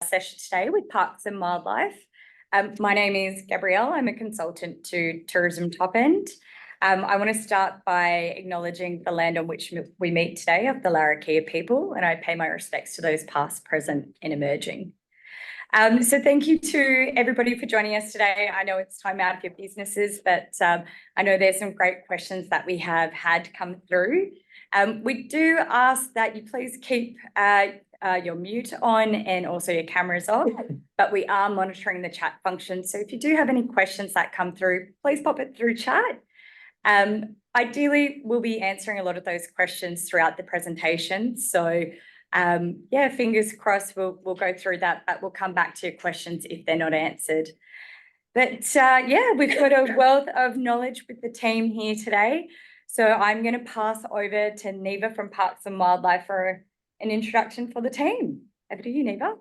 Session today with Parks and Wildlife. My name is Gabrielle. I'm a consultant to Tourism Top End. I want to start by acknowledging the land on which we meet today of the Larrakia people, and I pay my respects to those past, present and emerging. So thank you to everybody for joining us today. I know it's time out of your businesses, but I know there's some great questions that we have had come through. We do ask that you please keep your mute on and also your cameras off, but we are monitoring the chat function. So if you do have any questions that come through, please pop it through chat. Ideally, we'll be answering a lot of those questions throughout the presentation. So yeah, fingers crossed, we'll go through that, but we'll come back to your questions if they're not answered. But yeah, we've got a wealth of knowledge with the team here today. So I'm going to pass over to Neva from Parks and Wildlife for an introduction for the team. Over to you, Neva.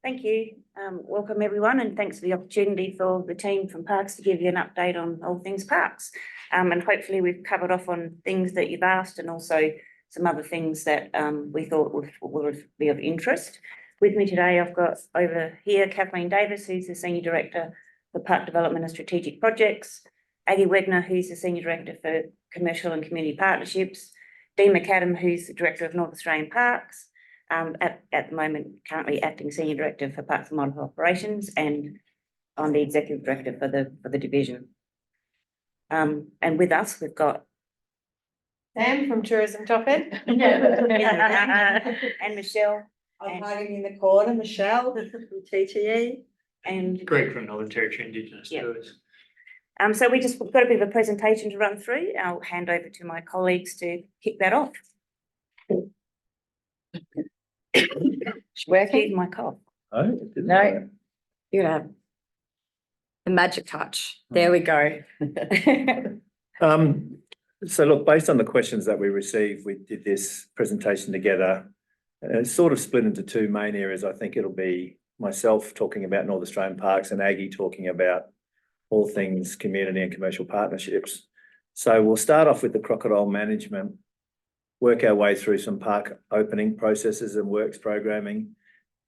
Thank you. Welcome everyone, and thanks for the opportunity for the team from Parks to give you an update on all things parks. And hopefully we've covered off on things that you've asked and also some other things that we thought would be of interest. With me today, I've got over here Kathleen Davis, who's the Senior Director for Park Development and Strategic Projects, Aggie Wegner, who's the Senior Director for Commercial and Community Partnerships, Dean McAdam, who's the Director of North Australian Parks, at the moment currently Acting Senior Director for Parks and Wildlife Operations, and I'm the Executive Director for the division. And with us, we've got Sam from Tourism Top End. and Michelle. I'm hiding in the corner, Michelle from TTE. And Greg from Northern Territory Indigenous Tours. So we've got a bit of a presentation to run through. I'll hand over to my colleagues to kick that off. Working? My cough. No, you have the magic touch. There we go. So look, based on the questions that we received, we did this presentation together. It's sort of split into two main areas. I think it'll be myself talking about North Australian parks and Aggie talking about all things community and commercial partnerships. So we'll start off with the crocodile management, work our way through some park opening processes and works programming,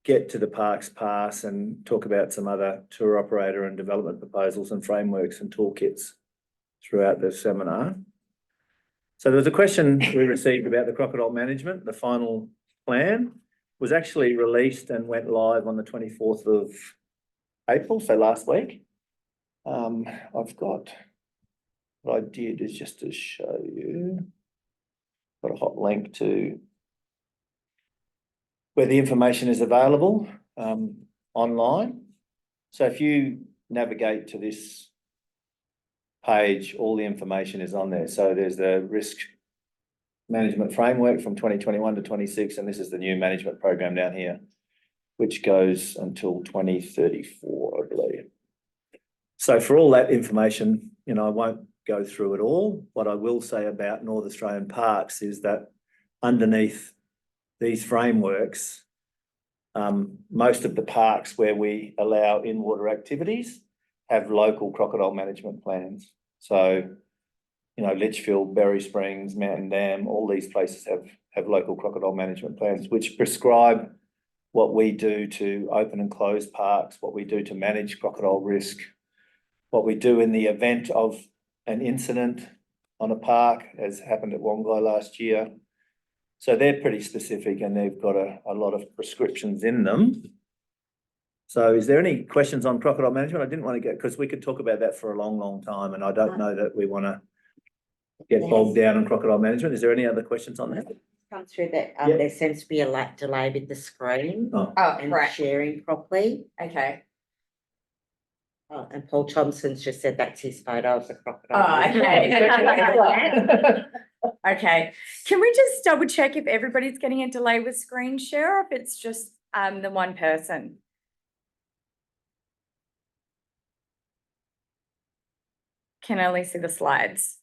get to the parks pass and talk about some other tour operator and development proposals and frameworks and toolkits throughout the seminar. So there's a question we received about the crocodile management. The final plan was actually released and went live on the 24th of April, so last week. I've got, what I did is just to show you, got a hot link to where the information is available online. So if you navigate to this page, all the information is on there. So there's the risk management framework from 2021 to 26, and this is the new management program down here, which goes until 2034, I believe. So for all that information, you know, I won't go through it all. What I will say about North Australian parks is that underneath these frameworks, most of the parks where we allow in-water activities have local crocodile management plans. So, you know, Litchfield, Berry Springs, Mountain Dam, all these places have local crocodile management plans, which prescribe what we do to open and close parks, what we do to manage crocodile risk, what we do in the event of an incident on a park, as happened at Wongai last year. So they're pretty specific and they've got a lot of prescriptions in them. So is there any questions on crocodile management? I didn't want to get, because we could talk about that for a long, long time, and I don't know that we want to get bogged down on crocodile management. Is there any other questions on that? Come through that there seems to be a delay with the screen and right. sharing properly. Okay. Oh, and Paul Thompson's just said that's his photo of the crocodile. Oh, okay. Okay. Can we just double check if everybody's getting a delay with screen share or if it's just the one person? Can only see the slides.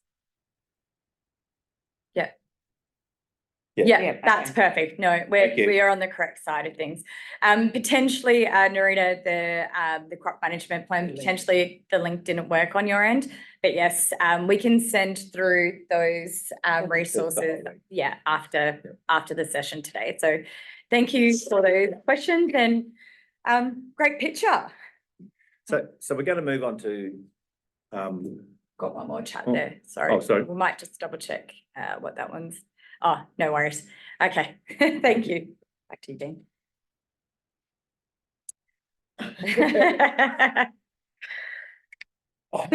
Yeah, that's perfect. No, we are on the correct side of things. Potentially, Narita, the crop management plan, potentially the link didn't work on your end, but yes, we can send through those resources. Yeah, after the session today. So, thank you for those questions. And Great picture. So we're going to move on to, Got one more chat Oh. there. Sorry. Oh, sorry. We might just double check what that one's. Oh, no worries. Okay. Thank you. Back to you, Dean.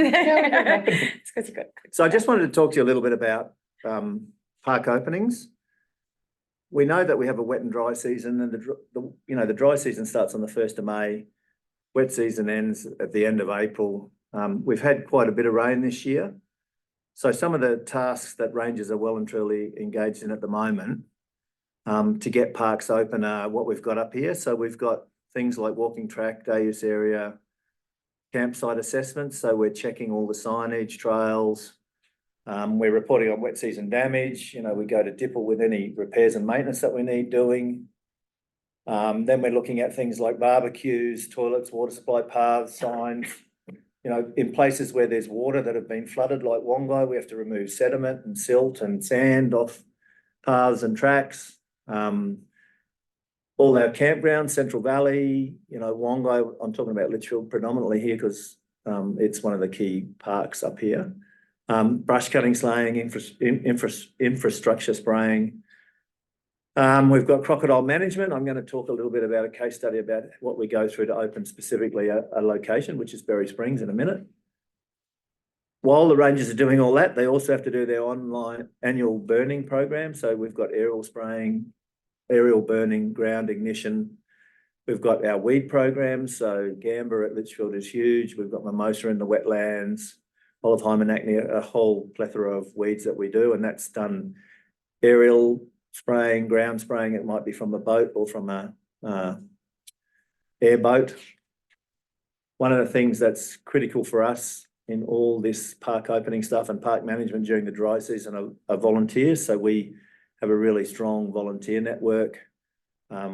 It's because you got. so I just wanted to talk to you a little bit about park openings. We know that we have a wet and dry season, and the dry season starts on the 1st of May. Wet season ends at the end of April. We've had quite a bit of rain this year. So some of the tasks that rangers are well and truly engaged in at the moment to get parks open are what we've got up here. So we've got things like walking track, day use area, campsite assessments. So we're checking all the signage, trails. We're reporting on wet season damage. We go to DIPL with any repairs and maintenance that we need doing. Then we're looking at things like barbecues, toilets, water supply paths, signs. In places where there's water that have been flooded, like Wongai, we have to remove sediment and silt and sand off paths and tracks. All our campgrounds, Central Valley, Wongai, I'm talking about Litchfield predominantly here because it's one of the key parks up here. Brush cutting, slaying, infrastructure spraying. We've got crocodile management. I'm going to talk a little bit about a case study about what we go through to open specifically a location, which is Berry Springs, in a minute. While the rangers are doing all that, they also have to do their online annual burning program. So we've got aerial spraying, aerial burning, ground ignition. We've got our weed programs. So Gamba at Litchfield is huge. We've got mimosa in the wetlands, olive hymenacne, a whole plethora of weeds that we do. And that's done aerial spraying, ground spraying. It might be from a boat or from a airboat. One of the things that's critical for us in all this park opening stuff and park management during the dry season are volunteers. So we have a really strong volunteer network.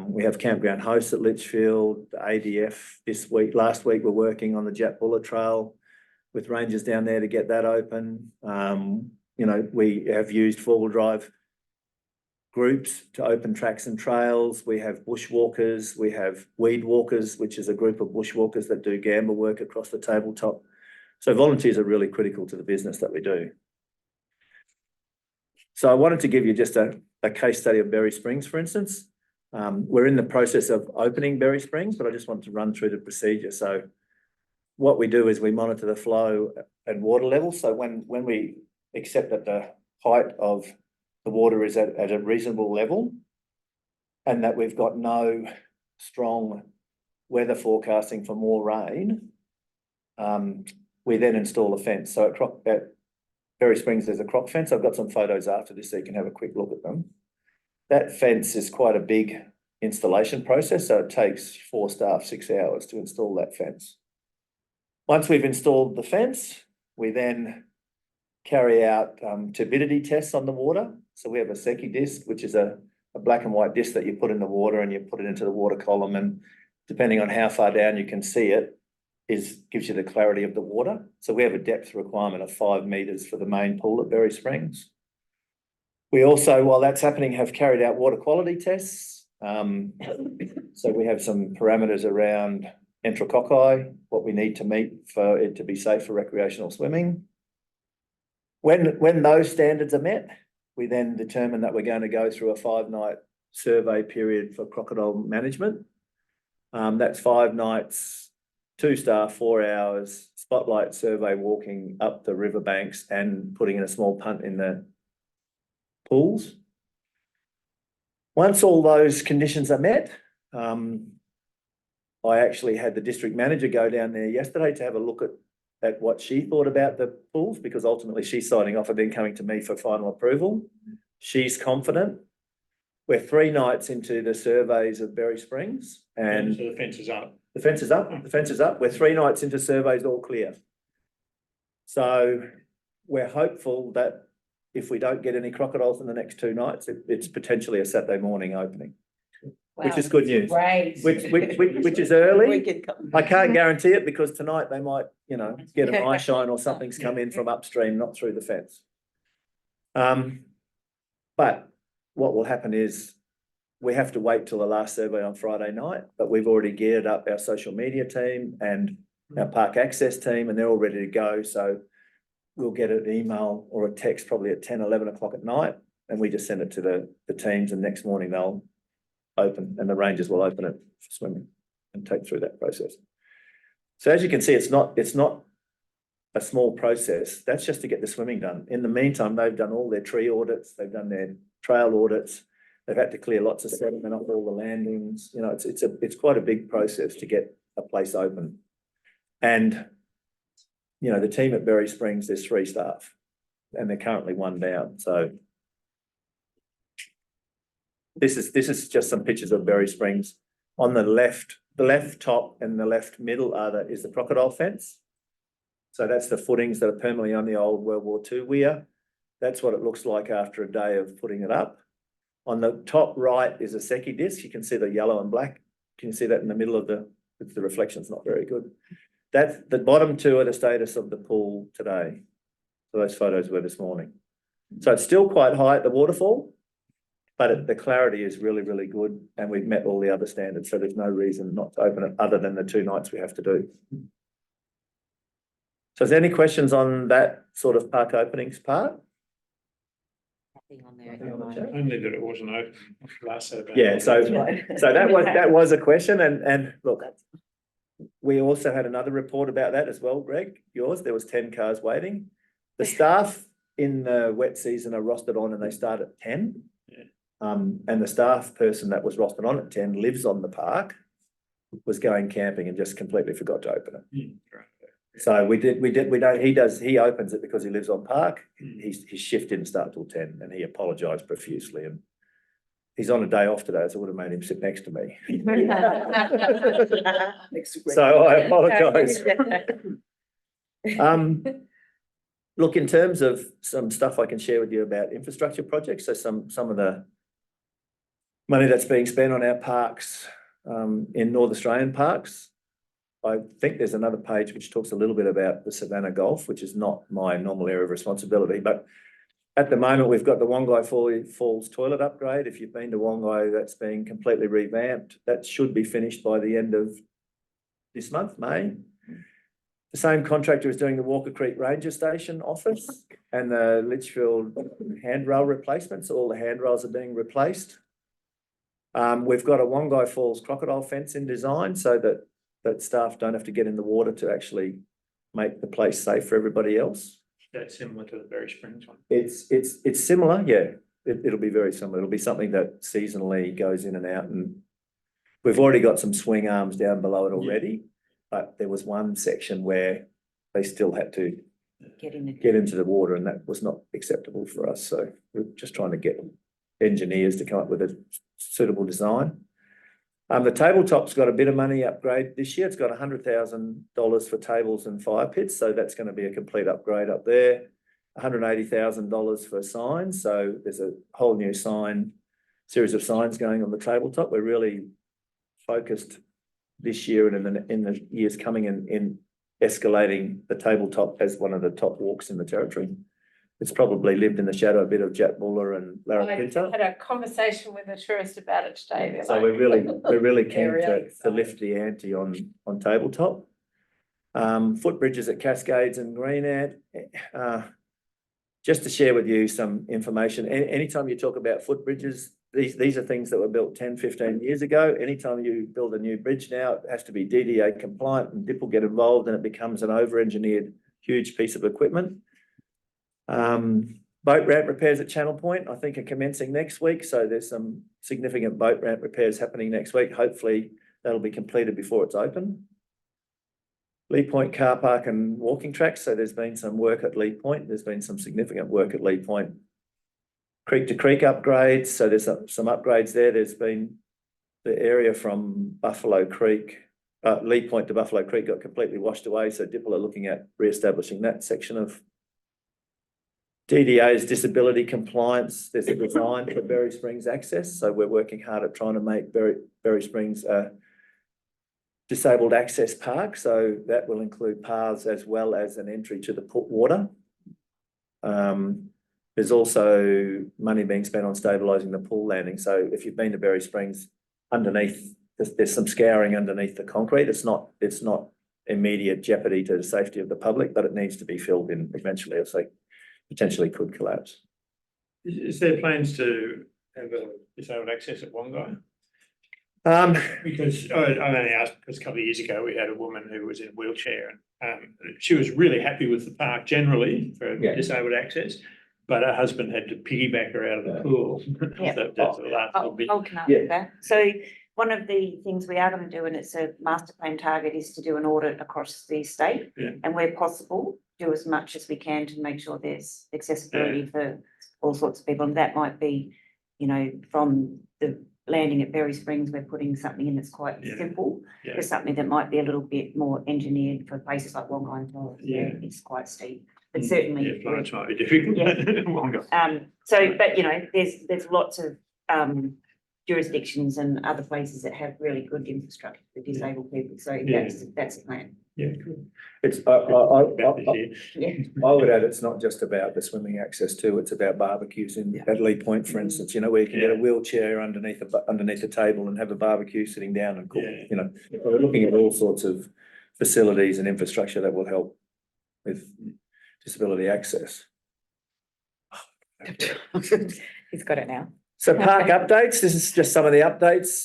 We have campground hosts at Litchfield, the ADF last week we're working on the Jet Bullet Trail with rangers down there to get that open. We have used four-wheel drive groups to open tracks and trails. We have bushwalkers, we have weed walkers, which is a group of bushwalkers that do gamba work across the tabletop. So volunteers are really critical to the business that we do. So I wanted to give you just a case study of Berry Springs, for instance. We're in the process of opening Berry Springs, but I just want to run through the procedure. So what we do is we monitor the flow and water level. So when we accept that the height of the water is at a reasonable level and that we've got no strong weather forecasting for more rain, we then install a fence. So at Berry Springs, there's a croc fence. I've got some photos after this so you can have a quick look at them. That fence is quite a big installation process, so it takes 4 staff 6 hours to install that fence. Once we've installed the fence, we then carry out turbidity tests on the water. So we have a Secchi disc, which is a black and white disc that you put in the water and you put it into the water column, and depending on how far down you can see it, gives you the clarity of the water. So we have a depth requirement of 5 meters for the main pool at Berry Springs. We also, while that's happening, have carried out water quality tests. So we have some parameters around enterococci, what we need to meet for it to be safe for recreational swimming. When those standards are met, we then determine that we're going to go through a 5-night survey period for crocodile management. That's 5 nights, 2 staff, 4 hours, spotlight survey, walking up the riverbanks and putting in a small punt in the pools. Once all those conditions are met, I actually had the district manager go down there yesterday to have a look at what she thought about the pools, because ultimately she's signing off and then coming to me for final approval. She's confident. We're 3 nights into the surveys of Berry Springs, and So the fence is up. the fence is up. The fence is up. We're 3 nights into surveys, all clear. So we're hopeful that if we don't get any crocodiles in the next 2 nights, it's potentially a Saturday morning opening, which is good news. Great. Which is early. Weekend come. I can't guarantee it because tonight they might, get an eye shine or something's come in from upstream, not through the fence. But what will happen is we have to wait till the last survey on Friday night, but we've already geared up our social media team and our park access team, and they're all ready to go. So we'll get an email or a text probably at 10, 11 o'clock at night, and we just send it to the teams, and next morning they'll open, and the rangers will open it for swimming and take through that process. So as you can see, it's not a small process. That's just to get the swimming done. In the meantime, they've done all their tree audits, they've done their trail audits, they've had to clear lots of sediment off all the landings. You know, it's quite a big process to get a place open. And, you know, the team at Berry Springs, there's 3 staff, and they're currently 1 down. So this is just some pictures of Berry Springs. On the left top and the left middle is the crocodile fence. So that's the footings that are permanently on the old World War II weir. That's what it looks like after a day of putting it up. On the top right is a Secchi disc. You can see the yellow and black. Can you see that in the middle of the reflection's not very good. That's the bottom 2 are the status of the pool today. So those photos were this morning. So it's still quite high at the waterfall, but the clarity is really, really good, and we've met all the other standards. So there's no reason not to open it other than the 2 nights we have to do. So is there any questions on that sort of park openings part? Nothing on there. Nothing on the chat? Only that it wasn't open last Saturday. Yeah, so that was a question, and look, we also had another report about that as well, Greg, yours. There was 10 cars waiting. The staff in the wet season are rostered on, and they start at 10. Yeah. And the staff person that was rostered on at 10 lives on the park, was going camping and just completely forgot to open it. Right. So we don't, he opens it because he lives on park. His shift didn't start till 10, and he apologised profusely, and he's on a day off today, so I would have made him sit next to me. So I apologise. Look, in terms of some stuff I can share with you about infrastructure projects, so some of the money that's being spent on our parks in North Australian parks. I think there's another page which talks a little bit about the Savannah Golf, which is not my normal area of responsibility, but at the moment we've got the Wongai Falls toilet upgrade. If you've been to Wongai, that's being completely revamped. That should be finished by the end of this month, May. The same contractor is doing the Walker Creek Ranger Station office and the Litchfield handrail replacements. All the handrails are being replaced. We've got a Wongai Falls crocodile fence in design so that staff don't have to get in the water to actually make the place safe for everybody else. That's similar to the Berry Springs one. It's similar, yeah. It'll be very similar. It'll be something that seasonally goes in and out, and we've already got some swing arms down below it already, but there was one section where they still had to get into the water, and that was not acceptable for us. So we're just trying to get engineers to come up with a suitable design. The tabletop's got a bit of money upgrade this year. It's got $100,000 for tables and fire pits. So that's going to be a complete upgrade up there. $180,000 for signs. So there's a whole new series of signs going on the tabletop. We're really focused this year and in the years coming in escalating the tabletop as one of the top walks in the territory. It's probably lived in the shadow a bit of Jack Buller and Lara Pinto. I had a conversation with a tourist about it today. They're So like, we're really keen Area, to lift the ante on tabletop. Footbridges at Cascades and Green Ant. Just to share with you some information, anytime you talk about footbridges, these are things that were built 10, 15 years ago. Anytime you build a new bridge now, it has to be DDA compliant, and DIP will get involved, and it becomes an over-engineered huge piece of equipment. Boat ramp repairs at Channel Point, I think, are commencing next week. So there's some significant boat ramp repairs happening next week. Hopefully that'll be completed before it's open. Lee Point car park and walking tracks. So there's been some work at Lee Point. There's been some significant work at Lee Point. Creek to creek upgrades. So there's some upgrades there. There's been the area from Buffalo Creek, Lee Point to Buffalo Creek got completely washed away. So DIPL are looking at re-establishing that section of DDA's disability compliance. There's a design for Berry Springs access. So we're working hard at trying to make Berry Springs a disabled access park. So that will include paths as well as an entry to the water. There's also money being spent on stabilising the pool landing. So if you've been to Berry Springs, underneath, there's some scouring underneath the concrete. It's not immediate jeopardy to the safety of the public, but it needs to be filled in eventually, if they potentially could collapse. Is there plans to have a disabled access at Wongai? Because I only asked because a couple of years ago we had a woman who was in a wheelchair and she was really happy with the park generally for disabled access, but her husband had to piggyback her out of the pool. Yeah. That's the last little bit. I'll come up with that. So one of the things we are going to do, and it's a master plan target, is to do an audit across the state. Yeah. And where possible, do as much as we can to make sure there's accessibility for all sorts of people. And that might be, you know, from the landing at Berry Springs, we're putting something in that's quite simple. Yeah. There's something that might be a little bit more engineered for places like Wongai and Florida. Yeah. It's quite steep, but certainly. Yeah, Florence might be difficult. Yeah. Wongai. So, but you know, there's lots of jurisdictions and other places that have really good infrastructure for disabled people. So that's a plan. Yeah, cool. It's, About this year. Yeah. I would add, it's not just about the swimming access too, it's about barbecues at Lee Point, for instance, you know, where you can get a wheelchair underneath a table and have a barbecue sitting down and cook, you know. We're looking at all sorts of facilities and infrastructure that will help with disability access. He's got it now. So park updates, this is just some of the updates.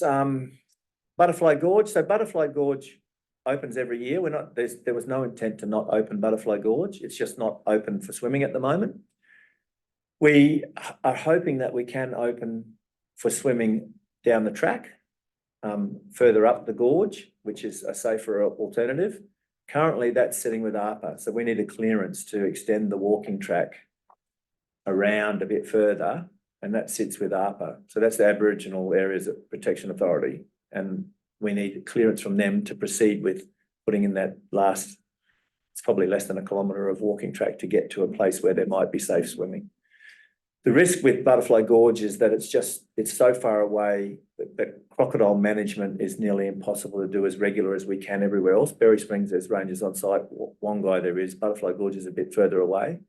Butterfly Gorge, so Butterfly Gorge opens every year. There was no intent to not open Butterfly Gorge. It's just not open for swimming at the moment. We are hoping that we can open for swimming down the track, further up the gorge, which is a safer alternative. Currently, that's sitting with ARPA, so we need a clearance to extend the walking track around a bit further, and that sits with ARPA. So that's the Aboriginal Areas Protection Authority, and we need clearance from them to proceed with putting in that last, it's probably less than a kilometre of walking track to get to a place where there might be safe swimming. The risk with Butterfly Gorge is that it's so far away that crocodile management is nearly impossible to do as regular as we can everywhere else. Berry Springs, there's rangers on site. Wongai there is. Butterfly Gorge is a bit further away.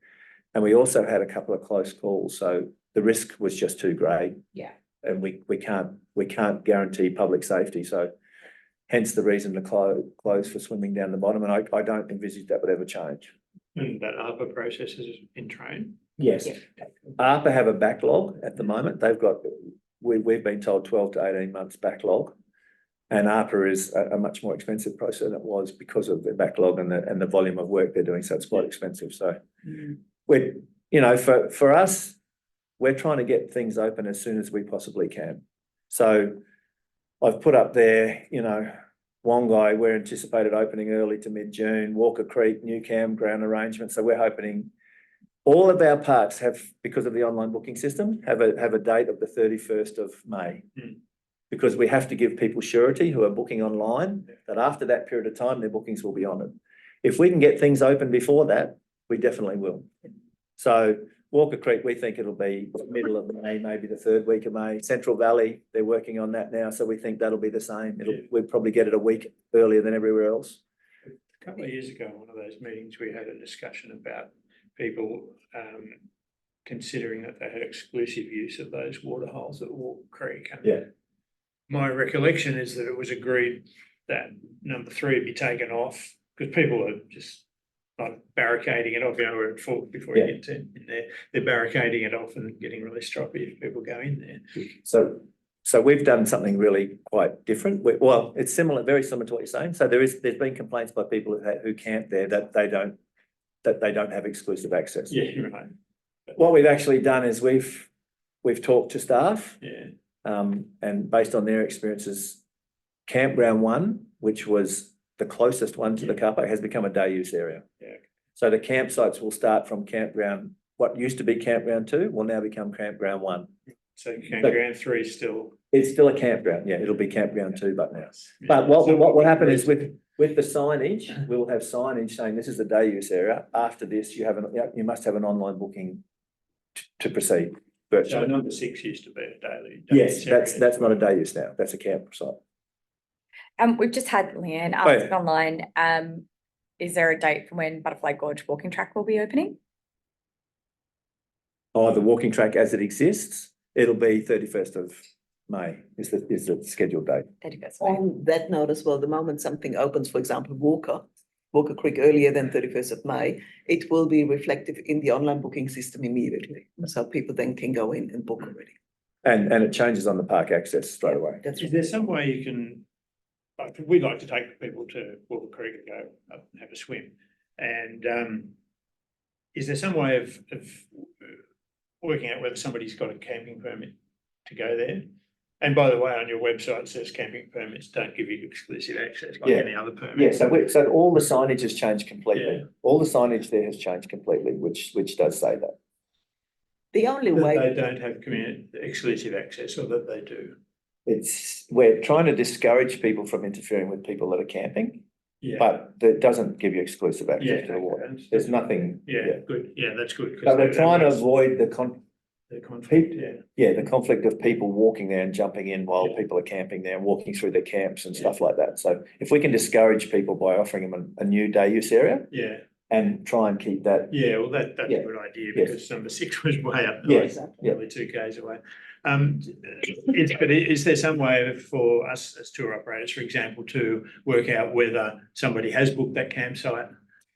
And we also had a couple of close calls. So the risk was just too great. Yeah. And we can't guarantee public safety. So hence the reason to close for swimming down the bottom. And I don't envisage that would ever change. And that ARPA process is in train. Yes. ARPA have a backlog at the moment. We've been told 12 to 18 months backlog. And ARPA is a much more expensive process than it was because of the backlog and the volume of work they're doing. So it's quite expensive. So we're, you know, for us, we're trying to get things open as soon as we possibly can. So I've put up there, you know, Wongai, we're anticipated opening early to mid-June. Walker Creek, new campground arrangements. So we're hoping all of our parks have, because of the online booking system, have a date of the 31st of May. Because we have to give people surety who are booking online that after that period of time, their bookings will be honoured. If we can get things open before that, we definitely will. So Walker Creek, we think it'll be middle of May, maybe the third week of May. Central Valley, they're working on that now, so we think that'll be the same. We'll probably get it a week earlier than everywhere else. A couple of years ago, one of those meetings, we had a discussion about people considering that they had exclusive use of those water holes at Walker Creek. And my recollection is that it was agreed that number 3 would be taken off because people are just like barricading it off, you know, we're at full before you get in there. They're barricading it off and getting really stroppy if people go in there. So we've done something really quite different. Well, it's similar, very similar to what you're saying. So there's been complaints by people who camp there that they don't have exclusive access. Yeah, right. What we've actually done is we've talked to staff. And based on their experiences, Campground 1, which was the closest one to the car park, has become a day use area. So the campsites will start from what used to be Campground 2 will now become Campground 1. So Campground 3 is still... It's still a campground, it'll be Campground 2, but now. But what will happen is with the signage, we will have signage saying this is a day use area. After this, you must have an online booking to proceed. So number 6 used to be a daily. Yes, that's not a day use now. That's a campsite. We've just had Leanne ask online, is there a date for when Butterfly Gorge walking track will be opening? Oh, the walking track as it exists, it'll be 31st of May is the scheduled date. 31st May. On that note as well, the moment something opens, for example, Walker Creek earlier than 31st of May, it will be reflective in the online booking system immediately. So people then can go in and book already. And it changes on the park access straight away. That's Is there some way you can, like, we'd like to take people to Walker Creek and go up and have a swim. And is there some way of working out whether somebody's got a camping permit to go there? And by the way, on your website, it says camping permits don't give you exclusive access like Yeah. any other permit. Yeah, so all the signage has changed completely. Yeah. All the signage there has changed completely, which does say that. The only That way. they don't have community exclusive access, or that they do. We're trying to discourage people from interfering with people that are camping, Yeah. but that doesn't give you exclusive Yeah, access to the water. okay. There's nothing. Yeah, good. Yeah, that's good. 'cause But we're that trying to makes avoid the conflict, yeah. the conflict of people walking there and jumping in while Yeah. people are camping there and walking through their camps and stuff like that. So if we can discourage people by offering them a new day use area Yeah, and try and keep that. yeah, well, that's Yeah. a good idea, Yes. because number 6 was way up. Yes, like, yeah. Nearly 2 k's away. But is there some way for us as tour operators, for example, to work out whether somebody has booked that campsite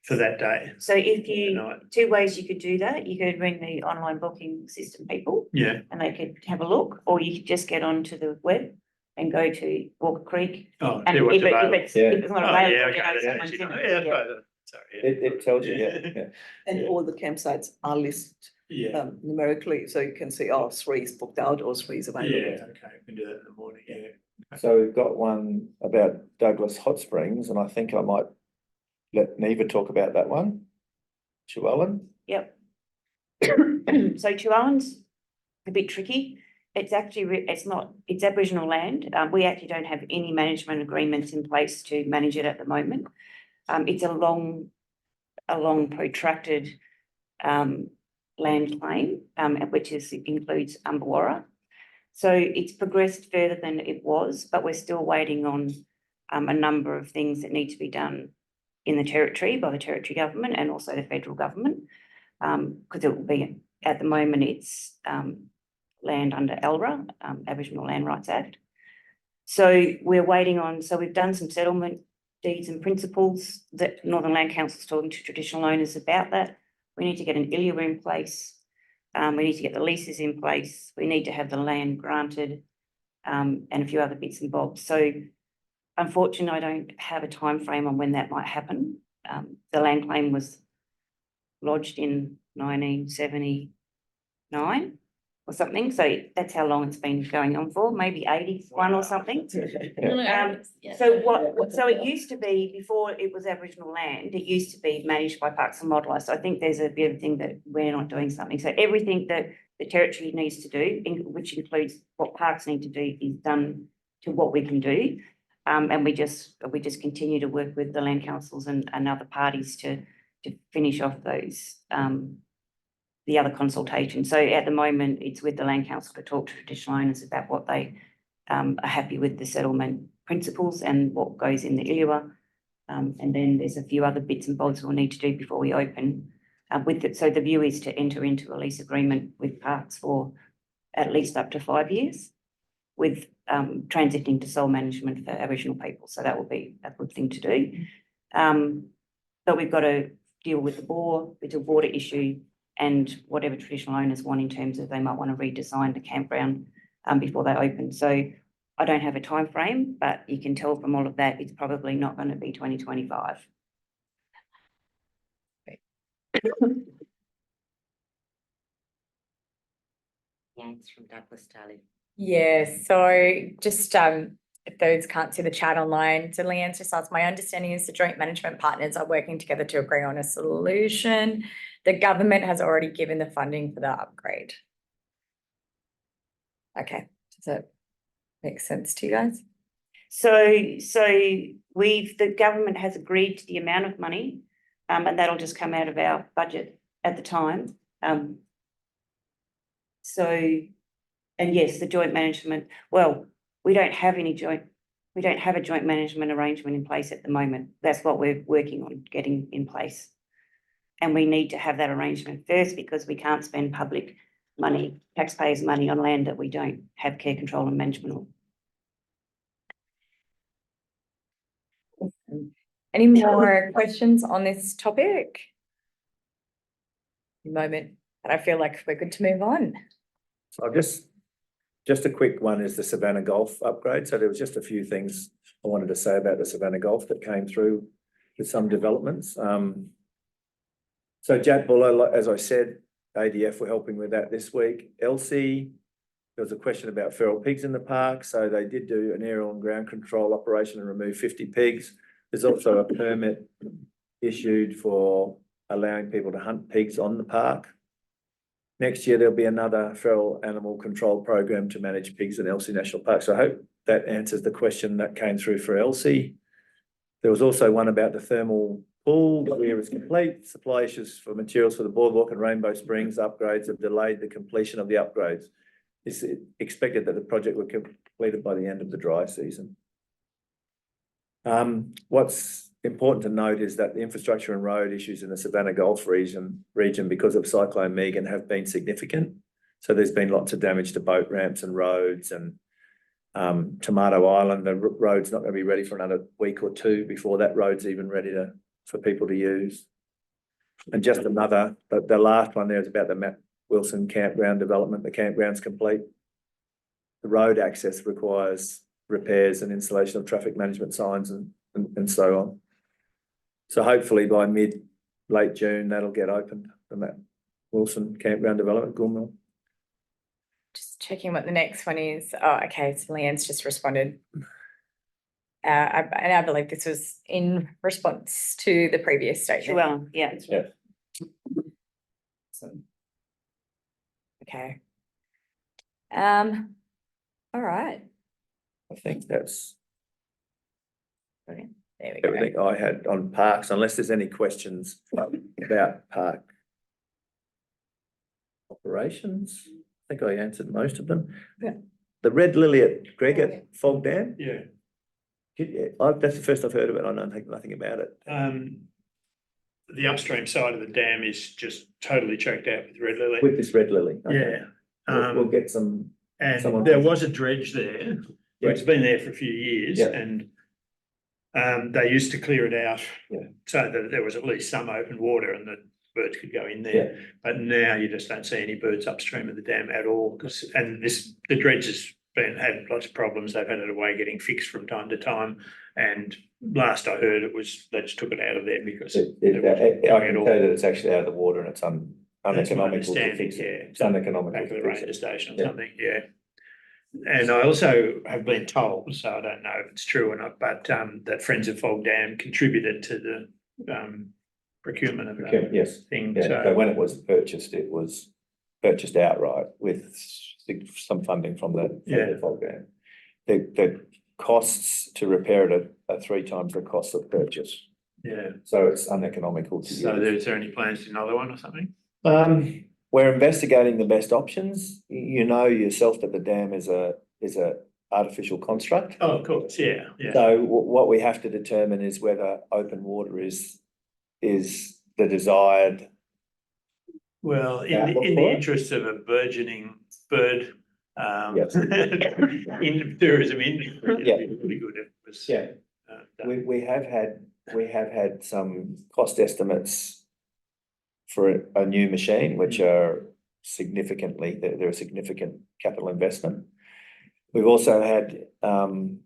for that day? So if you, Night. 2 ways you could do that. You could ring the online booking system people Yeah, and they could have a look, or you could just get onto the web and go to Walker Creek. oh, And see what's if available. if Yeah. it's not Oh, available, yeah, you okay, know that's someone's actually in not- it. yeah, Yeah. sorry, yeah. It tells you, yeah. And Yeah. all the campsites are listed Yeah, numerically, so you can see, oh, 3 is booked out or 3 is available. yeah, okay, we can do that in the morning, yeah. So we've got one about Douglas Hot Springs, and I think I might let Neva talk about that one. Llewellyn? Yep. So Chewen's a bit tricky. It's actually, it's Aboriginal land. We actually don't have any management agreements in place to manage it at the moment. It's a long protracted land claim, which includes Umbawarra. So it's progressed further than it was, but we're still waiting on a number of things that need to be done in the territory by the territory government and also the federal government. Because it will be, at the moment, it's land under ALRA, Aboriginal Land Rights Act. So we're waiting on, so we've done some settlement deeds and principles that Northern Land Council is talking to traditional owners about that. We need to get an ILUA in place. We need to get the leases in place. We need to have the land granted, and a few other bits and bobs. So unfortunately, I don't have a time frame on when that might happen. The land claim was lodged in 1979 or something. So that's how long it's been going on for, maybe 81 or something. So it used to be, before it was Aboriginal land, it used to be managed by Parks and Wildlife. So I think there's a bit of thing that we're not doing something. So everything that the territory needs to do, which includes what parks need to do, is done to what we can do. And we just continue to work with the land councils and other parties to finish off those the other consultations. So at the moment, it's with the land council to talk to traditional owners about what they are happy with the settlement principles and what goes in the ILUA. And then there's a few other bits and bobs we'll need to do before we open with it. So the view is to enter into a lease agreement with parks for at least up to 5 years, with transitioning to sole management for Aboriginal people. So that will be a good thing to do. But we've got to deal with the water issue and whatever traditional owners want in terms of they might want to redesign the campground before they open. So I don't have a time frame, but you can tell from all of that, it's probably not going to be 2025. Yeah, it's from Douglas Daly. Yeah, so just if those can't see the chat online, so Leanne's just asked, my understanding is the joint management partners are working together to agree on a solution. The government has already given the funding for the upgrade. Okay, does that make sense to you guys? So the government has agreed to the amount of money, and that'll just come out of our budget at the time. And yes, the joint management, well, we don't have a joint management arrangement in place at the moment. That's what we're working on getting in place. And we need to have that arrangement first because we can't spend public money, taxpayers' money on land that we don't have care, control and management of. Any more questions on this topic? Moment, but I feel like we're good to move on. So I've just a quick one is the Savannah Golf upgrade. So there was just a few things I wanted to say about the Savannah Golf that came through with some developments. So Jack Buller, as I said, ADF were helping with that this week. Elsie, there was a question about feral pigs in the park. So they did do an aerial and ground control operation and remove 50 pigs. There's also a permit issued for allowing people to hunt pigs on the park. Next year, there'll be another feral animal control program to manage pigs in Elsie National Park. So I hope that answers the question that came through for Elsie. There was also one about the thermal pool. The weir is complete. Supply issues for materials for the boardwalk and Rainbow Springs upgrades have delayed the completion of the upgrades. It's expected that the project will be completed by the end of the dry season. What's important to note is that the infrastructure and road issues in the Savannah Gulf region because of Cyclone Megan have been significant. So there's been lots of damage to boat ramps and roads, and Tomato Island, the road's not going to be ready for another week or two before that road's even ready for people to use. And just another, but the last one there is about the Matt Wilson campground development. The campground's complete. The road access requires repairs and installation of traffic management signs and so on. So hopefully by late June, that'll get opened, the Matt Wilson campground development, Goulmore. Just checking what the next one is. Oh, okay, so Leanne's just responded. And I believe this was in response to the previous statement. Well, yeah. Yeah. Awesome. Okay. All right. I think that's There we go. everything I had on parks, unless there's any questions about park operations. I think I answered most of them. Yeah. The red lily at Greg at Fog Dam. Yeah. That's the first I've heard of it. I know nothing about it. The upstream side of the dam is just totally choked out with red lily. With this red lily. Okay. Yeah. We'll get some. And someone- there was a dredge there. Yeah. It's been there for a few years, Yeah. and they used to clear it out. Yeah. So that there was at least some open water and the birds could go in there. Yeah. But now you just don't see any birds upstream of the dam at all. The dredge has had lots of problems. They've had it away getting fixed from time to time. And last I heard, they just took it out of there because I can tell that it's actually out of the water and it's That's my uneconomical to understanding, fix it. yeah. It's uneconomical back of the to fix ranger it. station or Yeah. something, yeah. And I also have been told, so I don't know if it's true or not, but that Friends of Fog Dam contributed to the procurement of Okay, that yes. thing. Yeah, so when it was purchased outright with some funding from the Fog Dam. The costs to repair it are 3 times the cost of purchase. Yeah, So it's uneconomical to so use. is there any plans to another one or something? We're investigating the best options. You know yourself that the dam is a artificial construct. Oh, of course, yeah, yeah. So what we have to determine is whether open water is the desired. Well, in outlook the for it. interest of a burgeoning bird Yes. in tourism industry, it'd Yeah. be really good if it was. Yeah. Done. We have had some cost estimates for a new machine, which are they're a significant capital investment. We've also had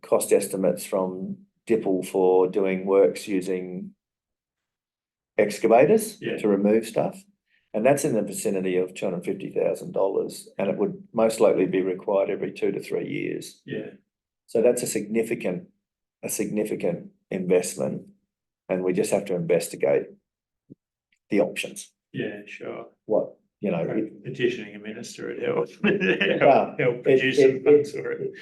cost estimates from Dipple for doing works using excavators Yeah. to remove stuff. And that's in the vicinity of $250,000, and it would most likely be required every 2 to 3 years. Yeah, So that's a significant investment, and we just have to investigate the options. yeah, sure. What, you know, Petitioning a minister would help. Well, Help produce some funds for it.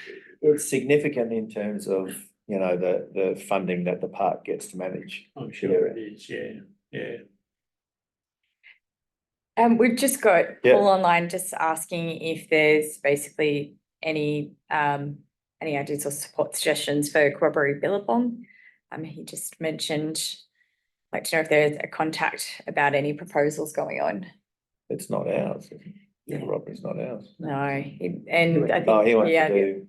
it's significant in terms of, you know, the funding that the park gets to manage. I'm sure it is, yeah, yeah. We've just got Yeah. Paul online just asking if there's basically any ideas or support suggestions for Corroboree Billabong. He just mentioned, like to know if there's a contact about any proposals going on. It's not ours. Yeah, Robert's not ours. No, and I Oh, he think, wants yeah, to do,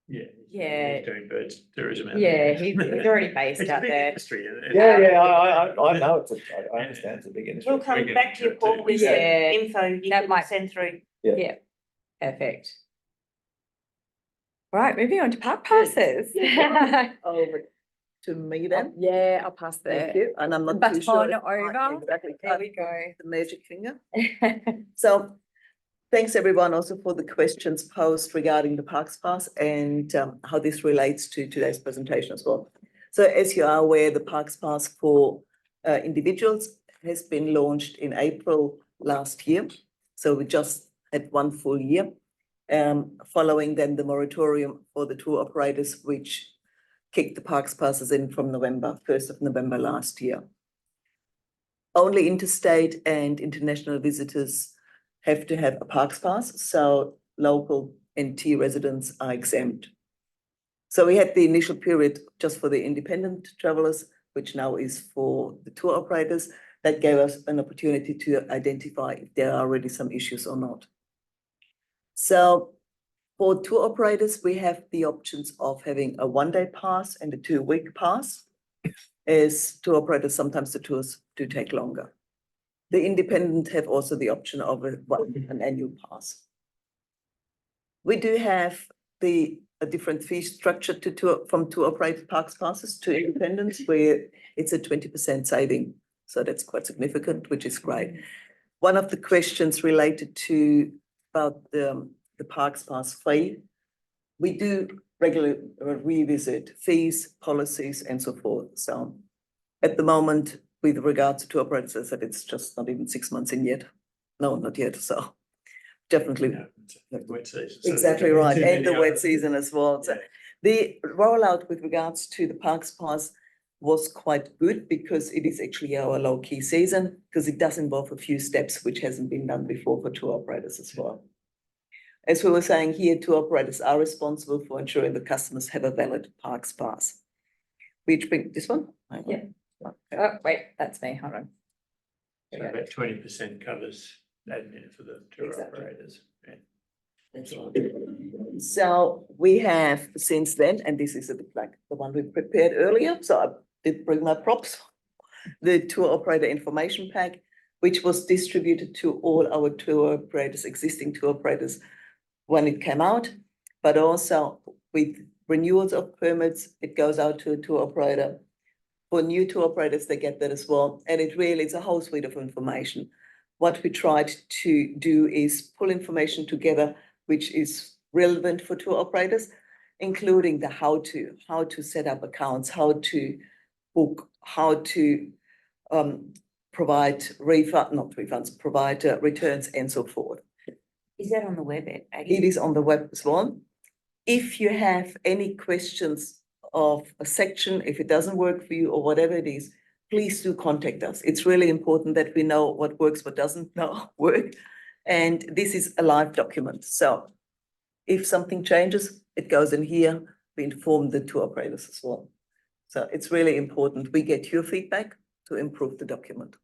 Yeah. Yeah. He's doing birds tourism. out yeah, there. he's already based It's a out big there. industry. yeah, I know it's, I understand it's a big industry. We'll come get back to your into it call with some Yeah. info you That can might- send through. Perfect. Right, moving on to park passes. Over to me then. Yeah, I'll pass Thank the you. And I'm not too sure. baton if I over. exactly There we cut go. The magic finger. So thanks everyone also for the questions posed regarding the Parks Pass and how this relates to today's presentation as well. So as you are aware, the Parks Pass for individuals has been launched in April last year. So we just had 1 full year. Following then the moratorium for the tour operators, which kicked the Parks Passes in from November, 1st of November last year. Only interstate and international visitors have to have a Parks Pass, so local NT residents are exempt. So we had the initial period just for the independent travelers, which now is for the tour operators. That gave us an opportunity to identify if there are already some issues or not. So for tour operators, we have the options of having a 1-day pass and a 2-week pass. As tour operators, sometimes the tours do take longer. The independent have also the option of an annual pass. We do have a different fee structure from tour operated parks passes to independents, where it's a 20% saving. So that's quite significant, which is great. One of the questions related to about the Parks Pass fee, we do regularly revisit fees, policies, and so forth. So at the moment, with regards to operators, I said it's just not even 6 months in yet. No, not yet. So definitely. Wet season. Exactly right. And the wet season as well. So Yeah. the rollout with regards to the Parks Pass was quite good because it is actually our low key season, because it does involve a few steps which hasn't been done before for tour operators as well. As we were saying here, tour operators are responsible for ensuring the customers have a valid Parks Pass. Which bring this one? Hang on. Yeah. Okay. Oh, wait, that's me. Hold on. So about 20% covers admin for the tour Exactly. operators. Yeah. That's right. So we have since then, and this is the one we prepared earlier, so I did bring my props. The tour operator information pack, which was distributed to all our tour operators, existing tour operators, when it came out, but also with renewals of permits, it goes out to a tour operator. For new tour operators, they get that as well. And it really is a whole suite of information. What we tried to do is pull information together, which is relevant for tour operators, including the how to set up accounts, how to book, how to provide provide returns and so forth. Is that on the web, Aggie? It is on the web as well. If you have any questions of a section, if it doesn't work for you or whatever it is, please do contact us. It's really important that we know what works, what doesn't work. And this is a live document. So if something changes, it goes in here. We inform the tour operators as well. So it's really important we get your feedback to improve the document.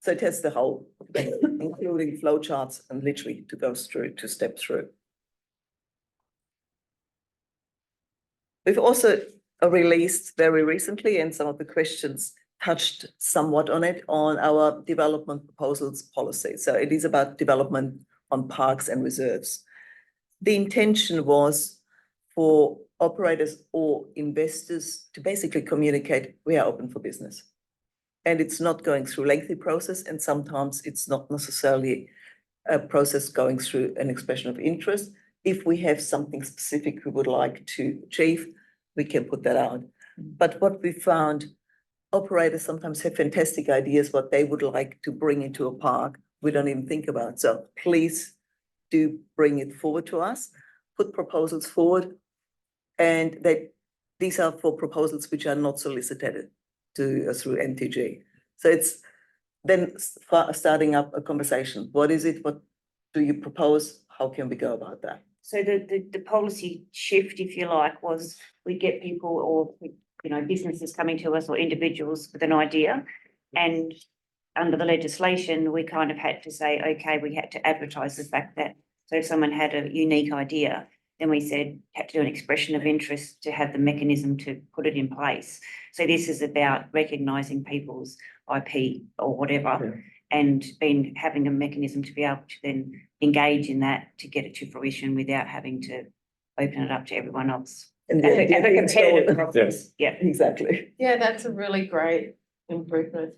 So it has the whole, including flowcharts and literally to go through, to step through. We've also released very recently, and some of the questions touched somewhat on it, on our development proposals policy. So it is about development on parks and reserves. The intention was for operators or investors to basically communicate, we are open for business. And it's not going through a lengthy process, and sometimes it's not necessarily a process going through an expression of interest. If we have something specific we would like to achieve, we can put that out. But what we found, operators sometimes have fantastic ideas what they would like to bring into a park we don't even think about. So please do bring it forward to us, put proposals forward, and these are for proposals which are not solicited through NTG. So it's then starting up a conversation. What is it? What do you propose? How can we go about that? So the policy shift, if you like, was we get people or, businesses coming to us or individuals with an idea, and under the legislation, we kind of had to say, okay, we had to advertise the fact that, so if someone had a unique idea, then we said, had to do an expression of interest to have the mechanism to put it in place. So this is about recognising people's IP or whatever, and having a mechanism to be able to then engage in that to get it to fruition without having to open it up to everyone else. And As the a idea being competitive stolen. process, yeah. Exactly. Yeah, that's a really great improvement.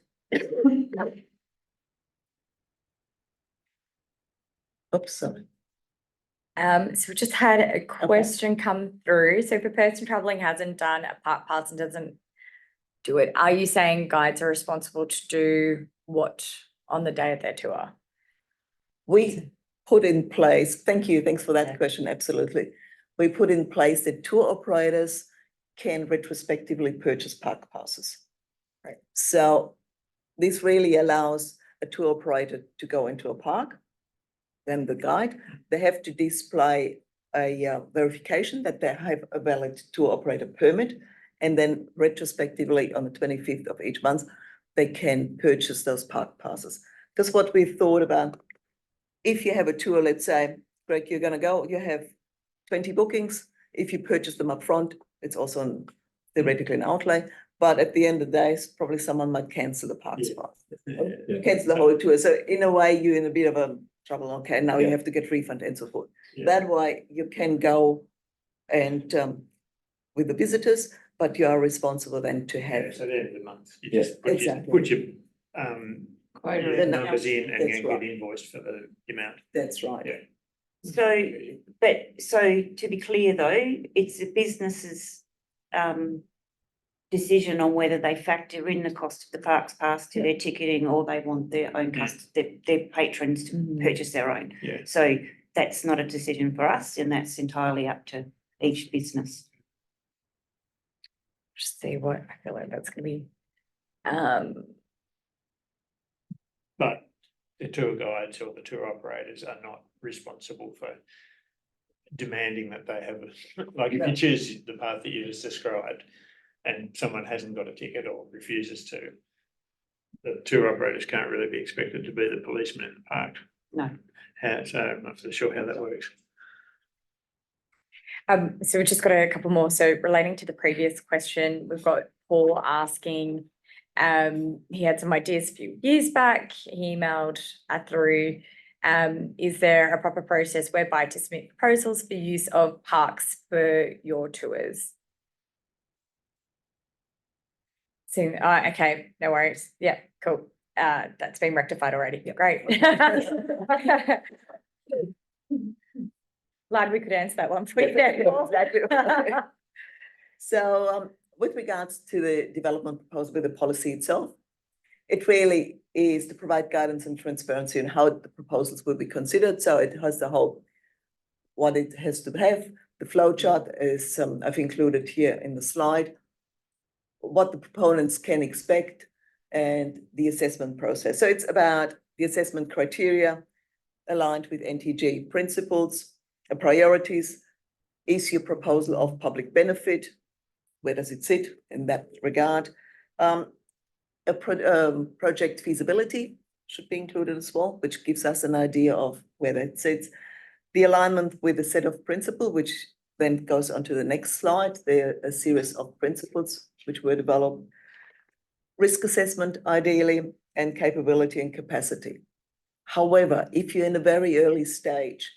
Oops, sorry. So we just had a question come through. So if a person traveling hasn't done a park pass and doesn't do it, are you saying guides are responsible to do what on the day of their tour? We put in place, thanks for that question, absolutely. We put in place that tour operators can retrospectively purchase park passes. Right. So this really allows a tour operator to go into a park, then the guide, they have to display a verification that they have a valid tour operator permit, and then retrospectively on the 25th of each month, they can purchase those park passes. Because what we thought about, if you have a tour, let's say, Greg, you're going to go, you have 20 bookings. If you purchase them up front, it's also theoretically an outlay. But at the end of the day, probably someone might cancel the park spot, cancel the whole tour. So in a way, you're in a bit of a trouble. Okay, now you have to get refund and so forth. That way you can go and with the visitors, but you are responsible then to have. So at the end of the month, you Yes, just put your Quite your a- numbers in and That's then right. get invoiced for the amount. That's right. Yeah. So to be clear though, it's a business's decision on whether they factor in the cost of the parks pass to their ticketing, or they want their own their patrons to purchase their own. Yeah. So that's not a decision for us, and that's entirely up to each business. Just see what I feel like that's gonna be. But the tour guides or the tour operators are not responsible for demanding that they have, like if you choose the path that you just described and someone hasn't got a ticket or refuses to, the tour operators can't really be expected to be the policeman in the park. No. So I'm not so sure how that works. So we've just got a couple more. So relating to the previous question, we've got Paul asking, he had some ideas a few years back. He emailed through, is there a proper process whereby to submit proposals for use of parks for your tours? So, okay, no worries. Yeah, cool. That's been rectified already. Great. Glad we could answer that one for you there, Paul. Exactly. So with regards to the development proposal with the policy itself, it really is to provide guidance and transparency on how the proposals will be considered. So it has the whole, what it has to have. The flow chart is, I've included here in the slide, what the proponents can expect and the assessment process. So it's about the assessment criteria aligned with NTG principles, priorities, is your proposal of public benefit? Where does it sit in that regard? Project feasibility should be included as well, which gives us an idea of where that sits. The alignment with a set of principles, which then goes on to the next slide. There are a series of principles which were developed. Risk assessment, ideally, and capability and capacity. However, if you're in a very early stage,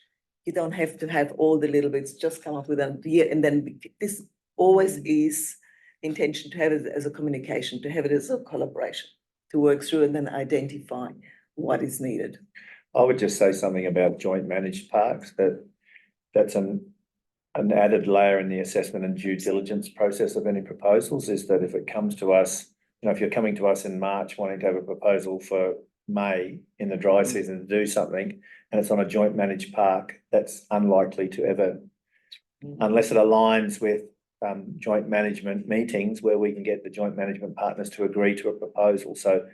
you don't have to have all the little bits, just come up with an idea, and then this always is intention to have it as a communication, to have it as a collaboration, to work through and then identify what is needed. I would just say something about joint managed parks, that's an added layer in the assessment and due diligence process of any proposals, is that if it comes to us, if you're coming to us in March wanting to have a proposal for May in the dry season to do something, and it's on a joint managed park, that's unlikely to ever, unless it aligns with joint management meetings where we can get the joint management partners to agree to a proposal. So,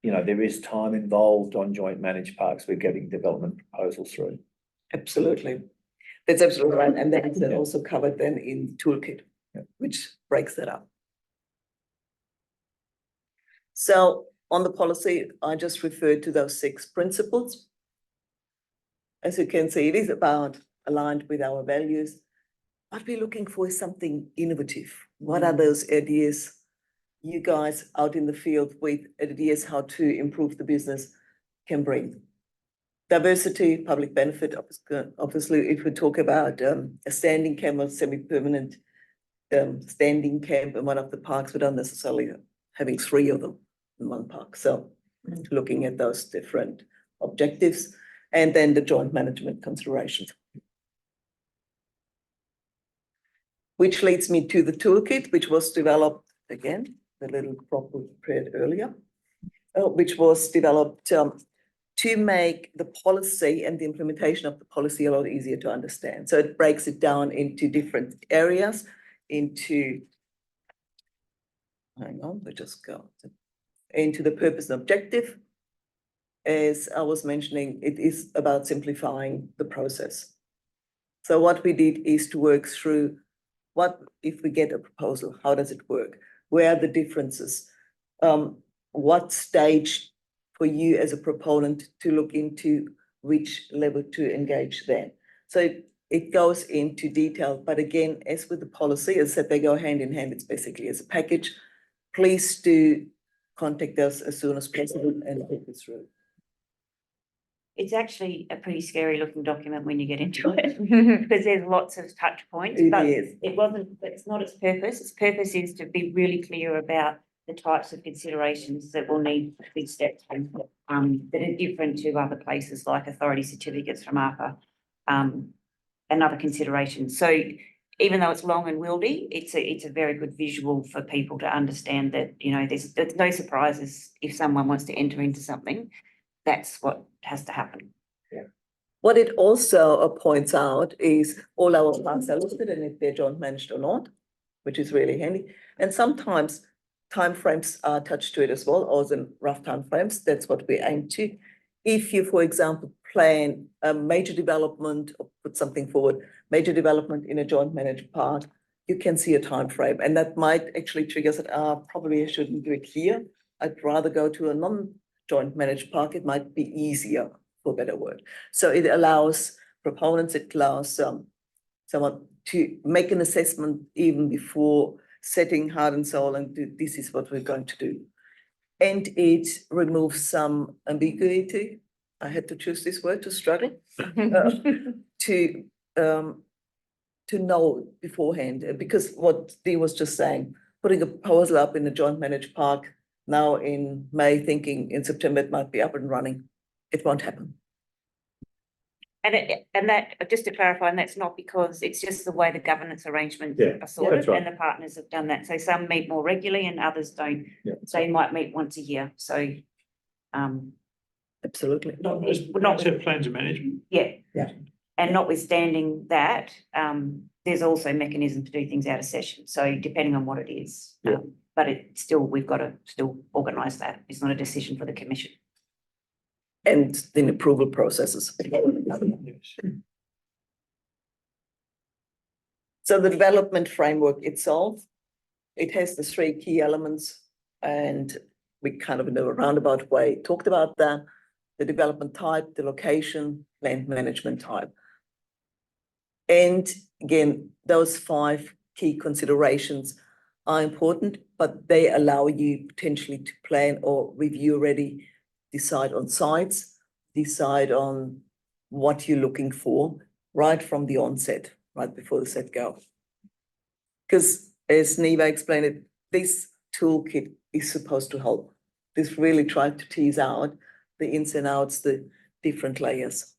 there is time involved on joint managed parks with getting development proposals through. Absolutely. That's absolutely right. And that's also covered then in toolkit, which breaks that up. So on the policy, I just referred to those 6 principles. As you can see, it is about aligned with our values. What we're looking for is something innovative. What are those ideas you guys out in the field with ideas how to improve the business can bring? Diversity, public benefit, obviously, if we talk about a standing camp or semi-permanent standing camp in one of the parks, we don't necessarily having 3 of them in one park. So looking at those different objectives and then the joint management considerations. Which leads me to the toolkit, which was developed, again, the little prop we prepared earlier, which was developed to make the policy and the implementation of the policy a lot easier to understand. So it breaks it down into different areas, into, hang on, we just go into the purpose and objective. As I was mentioning, it is about simplifying the process. So what we did is to work through what if we get a proposal, how does it work? Where are the differences? What stage for you as a proponent to look into which level to engage then? So it goes into detail, but again, as with the policy, as I said, they go hand in hand. It's basically as a package. Please do contact us as soon as possible and take this through. It's actually a pretty scary looking document when you get into it, because there's lots of touch points, It but is. it's not its purpose. Its purpose is to be really clear about the types of considerations that will need to be stepped through, that are different to other places like authority certificates from ARPA, and other considerations. So even though it's long and wieldy, it's a very good visual for people to understand that, you know, there's no surprises if someone wants to enter into something. That's what has to happen. What it also points out is all our parks are listed and if they're joint managed or not, which is really handy. And sometimes timeframes are attached to it as well, or in rough timeframes. That's what we aim to. If you, for example, plan a major development or put something forward, major development in a joint managed park, you can see a time frame, and that might actually trigger that, probably I shouldn't do it here. I'd rather go to a non-joint managed park. It might be easier, for better word. So it allows proponents, it allows someone to make an assessment even before setting heart and soul and do, this is what we're going to do. And it removes some ambiguity. I had to choose this word to struggle to know beforehand, because what Dee was just saying, putting a proposal up in a joint managed park now in May, thinking in September it might be up and running, it won't happen. And that, just to clarify, and that's not because it's just the way the governance arrangements Yeah, are sorted, that's right. and the partners have done that. So some meet more regularly and others don't. Yeah. They might meet once a year. So, Absolutely. Not to plans of management. yeah. Yeah. And notwithstanding that, there's also mechanism to do things out of session. So depending on what it is, Yeah. But it still, we've got to still organise that. It's not a decision for the commission. And then approval processes. Yes. So the development framework itself, it has the 3 key elements, and we kind of in a roundabout way talked about that: the development type, the location, land management type. And again, those 5 key considerations are important, but they allow you potentially to plan or review already, decide on sites, decide on what you're looking for right from the onset, right before the set go. Because as Neva explained it, this toolkit is supposed to help. This really tried to tease out the ins and outs, the different layers.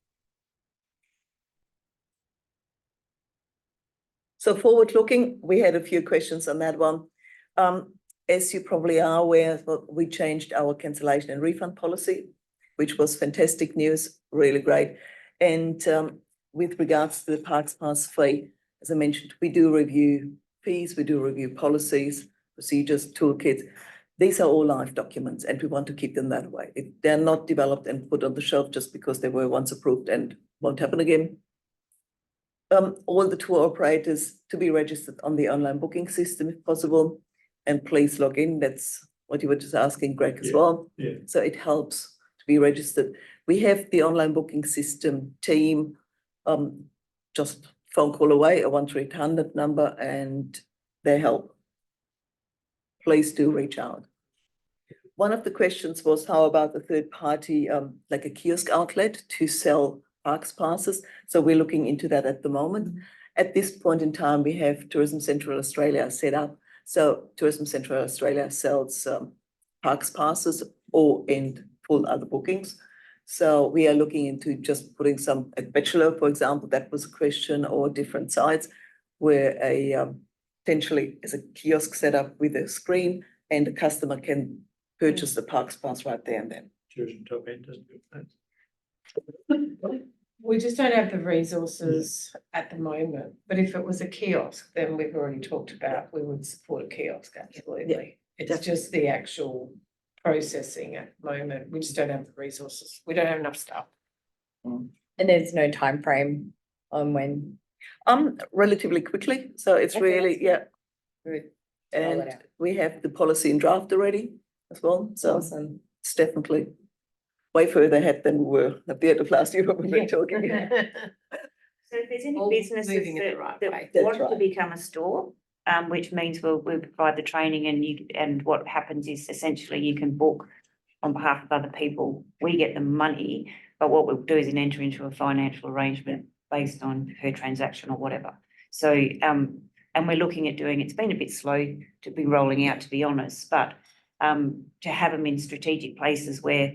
So forward looking, we had a few questions on that one. As you probably are aware, we changed our cancellation and refund policy, which was fantastic news, really great. And with regards to the Parks Pass fee, as I mentioned, we do review fees, we do review policies, procedures, toolkits. These are all live documents and we want to keep them that way. They're not developed and put on the shelf just because they were once approved and won't happen again. All the tour operators to be registered on the online booking system if possible, and please log in. That's what you were just asking, Greg, as Yeah, well. yeah. So it helps to be registered. We have the online booking system team, just phone call away, a 1-800 number, and they help. Please do reach out. One of the questions was, how about the third party, like a kiosk outlet to sell parks passes? So we're looking into that at the moment. At this point in time, we have Tourism Central Australia set up. So Tourism Central Australia sells parks passes or and full other bookings. So we are looking into just putting some, at Bachelor, for example, that was a question, or different sites where a potentially is a kiosk set up with a screen and the customer can purchase the parks pass right there and then. Tourism top end doesn't do that. We just don't have the resources at the moment, but if it was a kiosk, then we've already talked about, we would support a kiosk, absolutely. It's definitely. just the actual processing at the moment, we just don't have the resources, we don't have enough staff. And there's no time frame on when. Relatively quickly, so it's Okay, really, that's yeah, Good. Roll it and out. we have the policy in draft already as well, so Awesome. it's definitely way further ahead than we were at the end of last year when we were Yeah. talking. So if there's any All businesses moving in the right way. that want That's to right. become a store, which means we'll provide the training, and what happens is essentially you can book on behalf of other people. We get the money, but what we'll do is enter into a financial arrangement based on per transaction or whatever. So, and we're looking at doing, it's been a bit slow to be rolling out, to be honest, but to have them in strategic places where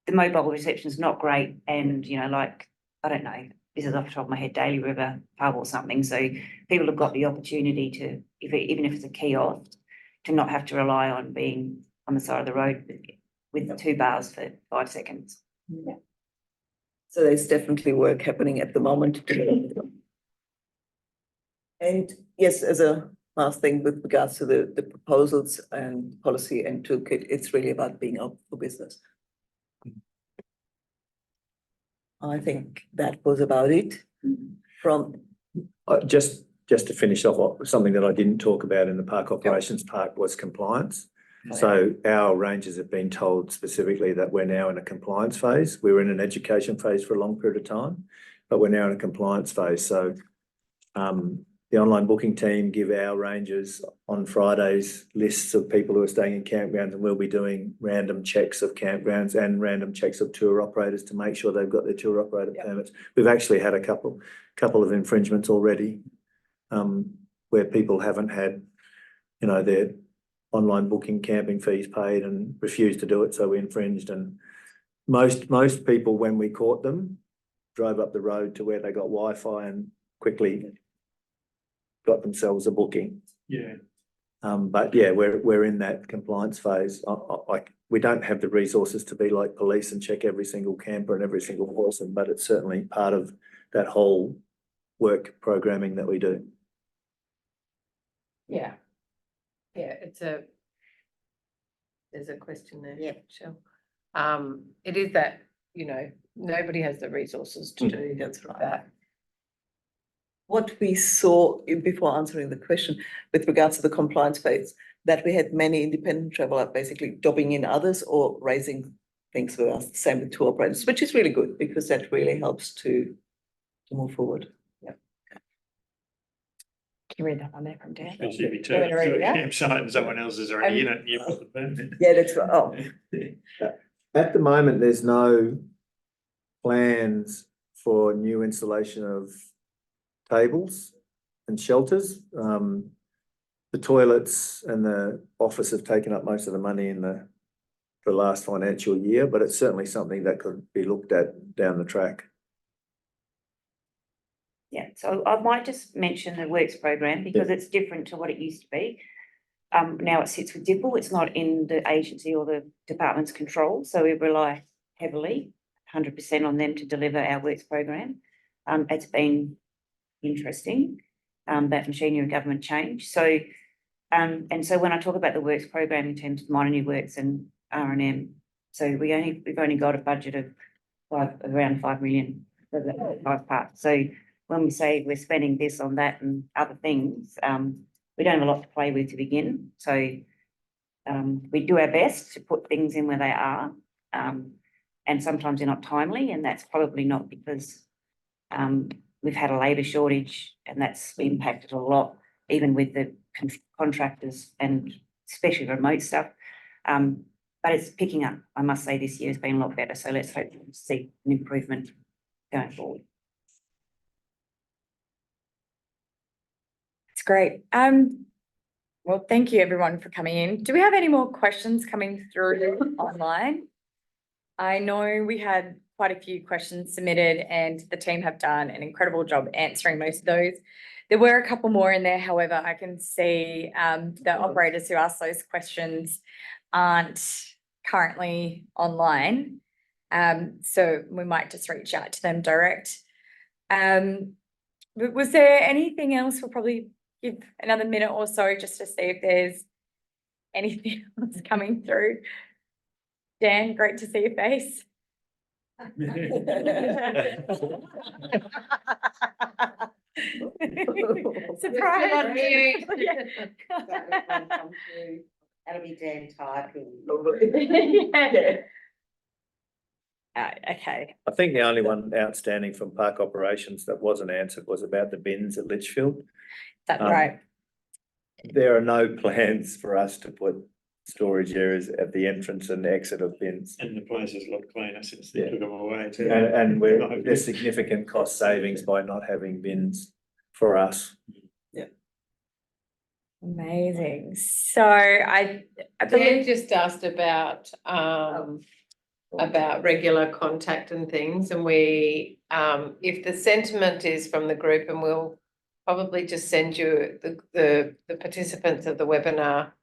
the mobile reception is not great, and, you know, like, I don't know, this is off the top of my head, Daly River pub or something, so people have got the opportunity to, even if it's a kiosk, to not have to rely on being on the side of the road with 2 bars for 5 seconds. So there's definitely work happening at the moment. And yes, as a last thing with regards to the proposals and policy and toolkit, it's really about being open for business. I think that was about it from, Just to finish off, something that I didn't talk about in the park operations part was compliance. So our rangers have been told specifically that we're now in a compliance phase. We were in an education phase for a long period of time, but we're now in a compliance phase. So the online booking team give our rangers on Fridays lists of people who are staying in campgrounds, and we'll be doing random checks of campgrounds and random checks of tour operators to make sure they've got their tour operator permits. We've actually had a couple of infringements already, where people haven't had, you know, their online booking camping fees paid and refused to do it, so we infringed. And most people, when we caught them, drove up the road to where they got Wi-Fi and quickly got themselves a booking. Yeah. But yeah, we're in that compliance phase. We don't have the resources to be like police and check every single camper and every single person, but it's certainly part of that whole work programming that we do. Yeah. Yeah, there's a question there. Yeah. Michelle. It is that, you know, nobody has the resources to do that's right. that. What we saw before answering the question with regards to the compliance phase, that we had many independent traveller basically dobbing in others or raising things with us, same with tour operators, which is really good because that really helps to move forward. Can you read that one there from Dan? Especially if you Yeah, turn up to a already, yeah. campsite and someone else is already in it and you've got the permit. Yeah, that's right. Oh, At the moment, there's no plans for new installation of tables and shelters. The toilets and the office have taken up most of the money in the last financial year, but it's certainly something that could be looked at down the track. Yeah, so I might just mention the works program because it's different to what it used to be. Now it sits with DIPL, it's not in the agency or the department's control, so we rely heavily, 100% on them to deliver our works program. It's been interesting, that machinery and government change. So, and so when I talk about the works program in terms of minor new works and R&M, so we've only got a budget of around 5 million for the 5 parts. So when we say we're spending this on that and other things, we don't have a lot to play with to begin. So We do our best to put things in where they are. And sometimes they're not timely, and that's probably not because we've had a labour shortage, and that's impacted a lot, even with the contractors and especially remote stuff. But it's picking up. I must say this year has been a lot better. So let's hope to see an improvement going forward. It's great. Well, thank you everyone for coming in. Do we have any more questions coming through online? I know we had quite a few questions submitted and the team have done an incredible job answering most of those. There were a couple more in there, however, I can see the operators who asked those questions aren't currently online. So we might just reach out to them direct. But was there anything else? We'll probably give another minute or so just to see if there's anything else coming through. Dan, great to see your face. Surprise. That'll be Dan typing. Okay. I think the only one outstanding from park operations that wasn't answered was about the bins at Litchfield. That's Um, right. There are no plans for us to put storage areas at the entrance and exit of bins. And the place is a lot cleaner since they Yeah. took them away too. And there's significant cost savings by not having bins for us. Amazing. So I Dan believe just asked about regular contact and things, and we, if the sentiment is from the group, and we'll probably just send you the participants of the webinar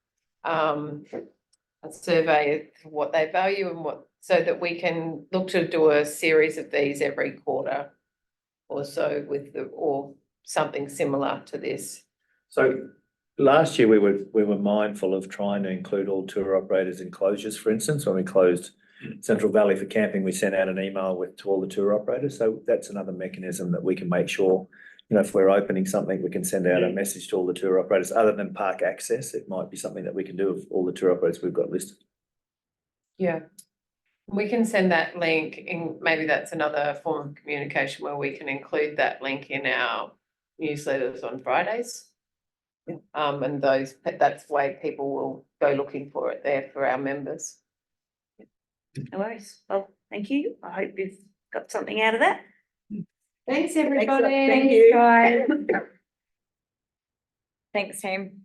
a survey of what they value and what, so that we can look to do a series of these every quarter or so or something similar to this. So last year, we were mindful of trying to include all tour operators in closures. For instance, when we closed Central Valley for camping, we sent out an email to all the tour operators. So that's another mechanism that we can make sure, if we're opening something, we can send out a message to all the tour operators. Other than park access, it might be something that we can do with all the tour operators we've got listed. Yeah. We can send that link in, maybe that's another form of communication where we can include that link in our newsletters on Fridays. And that's the way people will go looking for it there for our members. No worries. Well, thank you. I hope you've got something out of that. Thanks, everybody. Thank you. guys. Thanks, team.